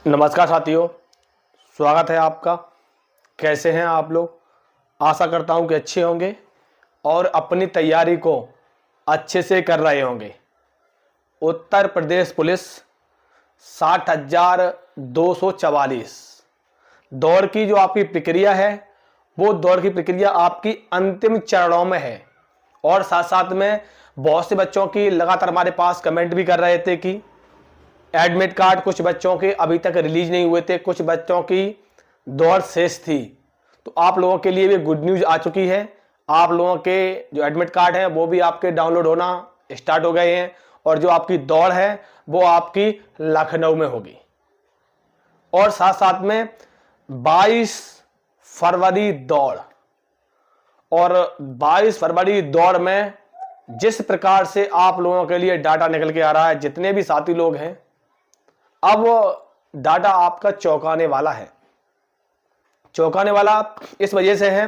नमस्कार साथियों, स्वागत है आपका। कैसे हैं आप लोग? आशा करता हूं कि अच्छे होंगे और अपनी तैयारी को अच्छे से कर रहे होंगे। उत्तर प्रदेश पुलिस 60,244 दौड़ की जो आपकी प्रक्रिया है, वो दौड़ की प्रक्रिया आपकी अंतिम चरणों में है। और साथ साथ में बहुत से बच्चों की लगातार हमारे पास कमेंट भी कर रहे थे कि एडमिट कार्ड कुछ बच्चों के अभी तक रिलीज नहीं हुए थे, कुछ बच्चों की दौड़ शेष थी। तो आप लोगों के लिए भी गुड न्यूज़ आ चुकी है। आप लोगों के जो एडमिट कार्ड हैं वो भी आपके डाउनलोड होना स्टार्ट हो गए हैं और जो आपकी दौड़ है वो आपकी लखनऊ में होगी। और साथ साथ में 22 फरवरी दौड़, और 22 फरवरी दौड़ में जिस प्रकार से आप लोगों के लिए डाटा निकल के आ रहा है, जितने भी साथी लोग हैं, अब डाटा आपका चौंकाने वाला है। चौंकाने वाला इस वजह से है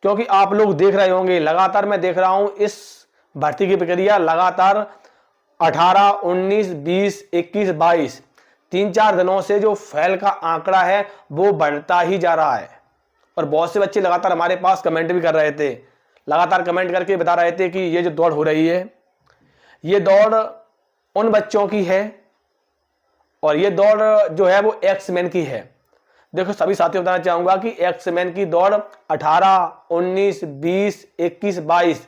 क्योंकि आप लोग देख रहे होंगे, लगातार मैं देख रहा हूं इस भर्ती की प्रक्रिया लगातार 18, 19, 20, 21, 22 3-4 दिनों से जो फेल का आंकड़ा है वो बढ़ता ही जा रहा है। और बहुत से बच्चे लगातार हमारे पास कमेंट भी कर रहे थे, लगातार कमेंट करके बता रहे थे कि ये जो दौड़ हो रही है, ये दौड़ उन बच्चों की है और ये दौड़ जो है वो एक्समैन की है। देखो सभी साथियों बताना चाहूंगा कि एक्समैन की दौड़ 18, 19, 20, 21, 22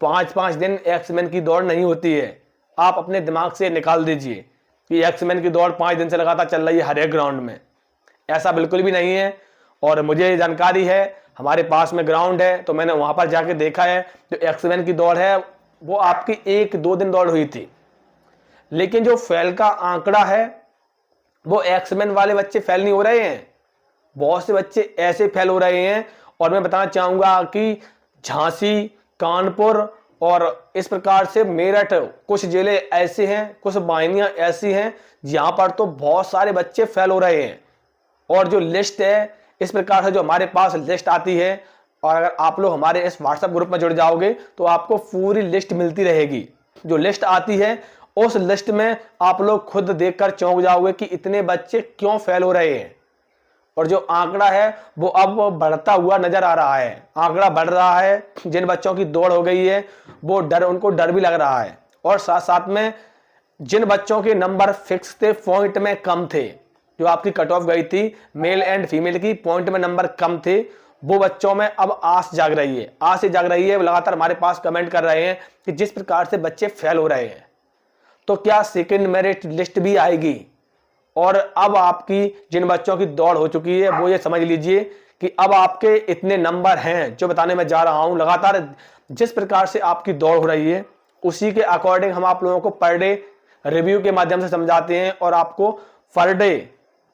5-5 दिन एक्समैन की दौड़ नहीं होती है। आप अपने दिमाग से निकाल दीजिए कि एक्समैन की दौड़ 5 दिन से लगातार चल रही है हर एक ग्राउंड में। ऐसा बिल्कुल भी नहीं है। और मुझे जानकारी है, हमारे पास में ग्राउंड है तो मैंने वहां पर जाके देखा है, जो एक्समैन की दौड़ है वो आपकी 1-2 दिन दौड़ हुई थी। लेकिन जो फेल का आंकड़ा है वो एक्समैन वाले बच्चे फेल नहीं हो रहे हैं, बहुत से बच्चे ऐसे फेल हो रहे हैं। और मैं बताना चाहूंगा कि झांसी, कानपुर और इस प्रकार से मेरठ, कुछ जिले ऐसे हैं, कुछ वाहिनियां ऐसी हैं जहां पर तो बहुत सारे बच्चे फेल हो रहे हैं। और जो लिस्ट है, इस प्रकार से जो हमारे पास लिस्ट आती है, और अगर आप लोग हमारे इस व्हाट्सएप ग्रुप में जुड़ जाओगे तो आपको पूरी लिस्ट मिलती रहेगी। जो लिस्ट आती है उस लिस्ट में आप लोग खुद देखकर चौंक जाओगे कि इतने बच्चे क्यों फेल हो रहे हैं। और जो आंकड़ा है वो अब बढ़ता हुआ नजर आ रहा है, आंकड़ा बढ़ रहा है। जिन बच्चों की दौड़ हो गई है वो उनको डर भी लग रहा है। और साथ साथ में जिन बच्चों के नंबर फिक्स थे, पॉइंट में कम थे, जो आपकी कट ऑफ गई थी मेल एंड फीमेल की, पॉइंट में नंबर कम थे, वो बच्चों में अब आस जाग रही है। आस से जाग रही है, लगातार हमारे पास कमेंट कर रहे हैं कि जिस प्रकार से बच्चे फेल हो रहे हैं तो क्या सेकंड मेरिट लिस्ट भी आएगी। और अब आपकी जिन बच्चों की दौड़ हो चुकी है वो ये समझ लीजिए कि अब आपके इतने नंबर हैं जो बताने में जा रहा हूं। लगातार जिस प्रकार से आपकी दौड़ हो रही है उसी के अकॉर्डिंग हम आप लोगों को पर डे रिव्यू के माध्यम से समझाते हैं, और आपको पर डे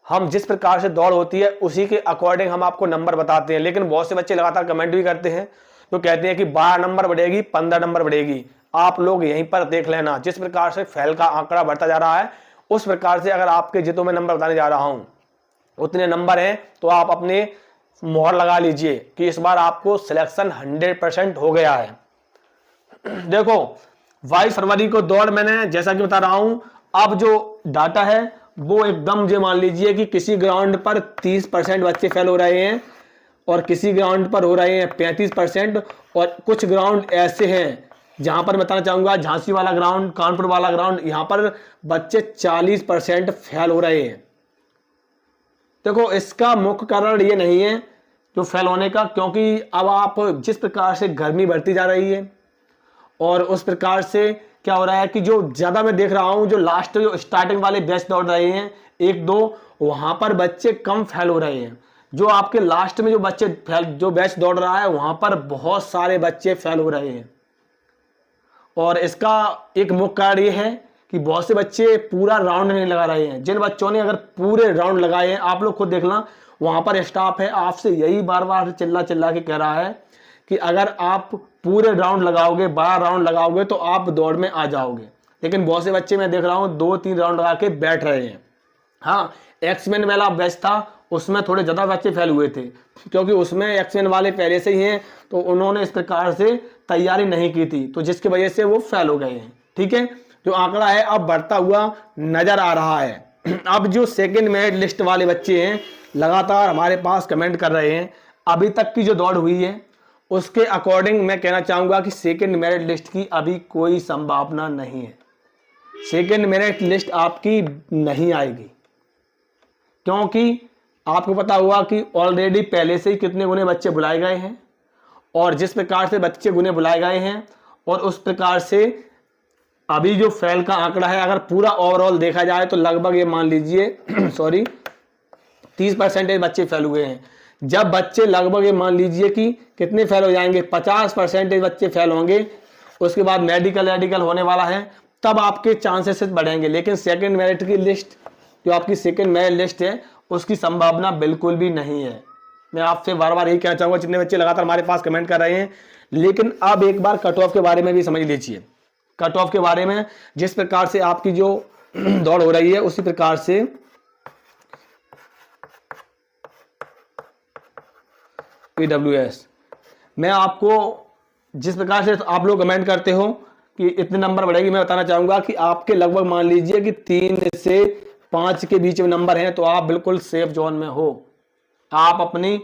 हम जिस प्रकार से दौड़ होती है उसी के अकॉर्डिंग हम आपको नंबर बताते हैं। लेकिन बहुत से बच्चे लगातार कमेंट भी करते हैं तो कहते हैं कि 12 नंबर बढ़ेगी, 15 नंबर बढ़ेगी। आप लोग यहीं पर देख लेना, जिस प्रकार से फेल का आंकड़ा बढ़ता जा रहा है उस प्रकार से अगर आपके जितों में नंबर बताने जा रहा हूं उतने नंबर हैं तो आप अपने मोहर लगा लीजिए कि इस बार आपको सिलेक्शन 100% हो गया है। देखो 22 फरवरी को दौड़, मैंने जैसा कि बता रहा हूं, अब जो डाटा है वो एकदम ये मान लीजिए कि किसी ग्राउंड पर 30% बच्चे फेल हो रहे हैं और किसी ग्राउंड पर हो रहे हैं 35%, और कुछ ग्राउंड ऐसे हैं जहां पर बताना चाहूंगा, झांसी वाला ग्राउंड, कानपुर वाला ग्राउंड, यहां पर बच्चे 40% फेल हो रहे हैं। देखो इसका मुख्य कारण ये नहीं है जो फेल होने का, क्योंकि अब आप जिस प्रकार से गर्मी बढ़ती जा रही है और उस प्रकार से क्या हो रहा है कि जो ज्यादा मैं देख रहा हूं, जो लास्ट जो स्टार्टिंग वाले बैच दौड़ रहे हैं 1-2, वहां पर बच्चे कम फेल हो रहे हैं। जो आपके लास्ट में जो बच्चे जो बैच दौड़ रहा है वहां पर बहुत सारे बच्चे फेल हो रहे हैं। और इसका एक मुख्य कारण ये है कि बहुत से बच्चे पूरा राउंड नहीं लगा रहे हैं। जिन बच्चों ने अगर पूरे राउंड लगाए हैं, आप लोग खुद देखना, वहां पर स्टाफ है आपसे यही बार बार चिल्ला के कह रहा है कि अगर आप पूरे राउंड लगाओगे, 12 राउंड लगाओगे तो आप दौड़ में आ जाओगे। लेकिन बहुत से बच्चे मैं देख रहा हूँ 2-3 राउंड लगा के बैठ रहे हैं। हाँ, एक्समैन वाला बैच था उसमें थोड़े ज्यादा बच्चे फेल हुए थे, क्योंकि उसमें एक्समैन वाले पहले से ही हैं तो उन्होंने इस प्रकार से तैयारी नहीं की थी, तो जिसकी वजह से वो फेल हो गए हैं। ठीक है, जो आंकड़ा है अब बढ़ता हुआ नजर आ रहा है। अब जो सेकंड मेरिट लिस्ट वाले बच्चे हैं लगातार हमारे पास कमेंट कर रहे हैं, अभी तक की जो दौड़ हुई है उसके अकॉर्डिंग मैं कहना चाहूँगा कि सेकंड मेरिट लिस्ट की अभी कोई संभावना नहीं है। सेकंड मेरिट लिस्ट आपकी नहीं आएगी, क्योंकि आपको पता हुआ कि ऑलरेडी पहले से ही कितने गुने बच्चे बुलाए गए हैं, और जिस प्रकार से बच्चे गुने बुलाए गए हैं और उस प्रकार से अभी जो फेल का आंकड़ा है, अगर पूरा ओवरऑल देखा जाए तो लगभग ये मान लीजिए सॉरी 30% बच्चे फेल हुए हैं। जब बच्चे लगभग ये मान लीजिए कि कितने फेल हो जाएंगे, 50% बच्चे फेल होंगे, उसके बाद मेडिकल होने वाला है, तब आपके चांसेस बढ़ेंगे। लेकिन सेकंड मेरिट की लिस्ट, जो आपकी सेकंड मेरिट लिस्ट है, उसकी संभावना बिल्कुल भी नहीं है। मैं आपसे बार बार यही कहना चाहूँगा, जितने बच्चे लगातार हमारे पास कमेंट कर रहे हैं। लेकिन अब एक बार कट ऑफ के बारे में भी समझ लीजिए। कट ऑफ के बारे में जिस प्रकार से आपकी जो दौड़ हो रही है उसी प्रकार से PWS, मैं आपको जिस प्रकार से आप लोग कमेंट करते हो कि इतने नंबर बढ़ेगी, मैं बताना चाहूंगा कि आपके लगभग मान लीजिए कि 3 से 5 के बीच में नंबर हैं, तो आप बिल्कुल सेफ जोन में हो। आप अपनी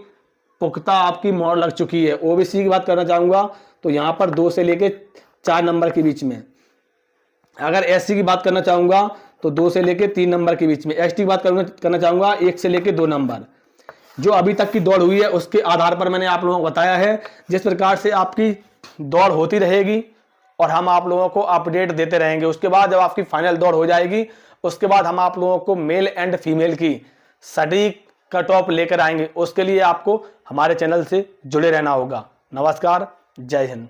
पुख्ता आपकी मोहर लग चुकी है। ओबीसी की बात करना चाहूंगा तो यहाँ पर 2 से लेके 4 नंबर के बीच में। अगर एससी की बात करना चाहूंगा तो 2 से लेके 3 नंबर के बीच में। एसटी की बात करना चाहूंगा 1 से लेके 2 नंबर। जो अभी तक की दौड़ हुई है उसके आधार पर मैंने आप लोगों को बताया है। जिस प्रकार से आपकी दौड़ होती रहेगी और हम आप लोगों को अपडेट देते रहेंगे। उसके बाद जब आपकी फाइनल दौड़ हो जाएगी, उसके बाद हम आप लोगों को मेल एंड फीमेल की सटीक कट ऑफ लेकर आएंगे। उसके लिए आपको हमारे चैनल से जुड़े रहना होगा। नमस्कार, जय हिंद।